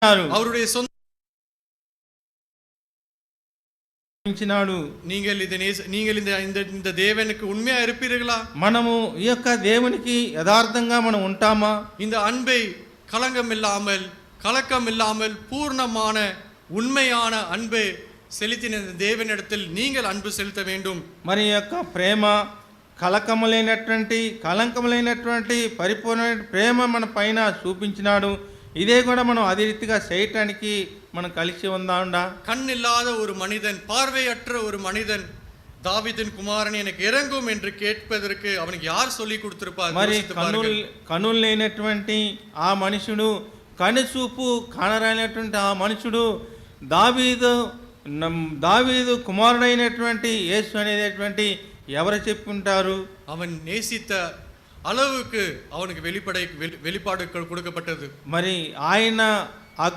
அவருடைய சொந்த நீங்கள் இந்த தேவனுக்கு உண்மையா இருப்பீர்களா? మనము ఈ యొక్క దేవునికి యథార్థంగా మనం ఉంటామా? இந்த அன்பை கலக்கம் இல்லாமல் பூர்ணமான உண்மையான அன்பை செலுத்தின தேவனிடத்தில் நீங்கள் அன்பு செலுத்த வேண்டும். మరి యొక్క ప్రేమ కలంకములైనటువంటి పరిపూర్ణమైన ప్రేమ మన పైన చూపించినాడు. ఇదే కూడా మనం అదే రీతిగా చేయటానికి మనం కలిసి ఉందా? கண்ணில்லாத ஒரு மனிதன், பார்வையற்ற ஒரு மனிதன் தாவீதின் குமாரன் எனக்கு இறங்கும் என்று கேட்பதற்கு அவனுக்கு யார் சொல்லி கொடுத்திருப்பார்? మరి కనులు లేనటువంటి ఆ మనుషుడు, కనుచూపు కానరానటువంటి ఆ మనుషుడు దావీదు కుమారుడైనటువంటి యేసు అనేటటువంటి ఎవరు చెప్పుంటారు? அவன் நேசித்த அளவுக்கு அவனுக்கு வெளிப்பாடு கொடுக்கப்பட்டது. మరి ఆయన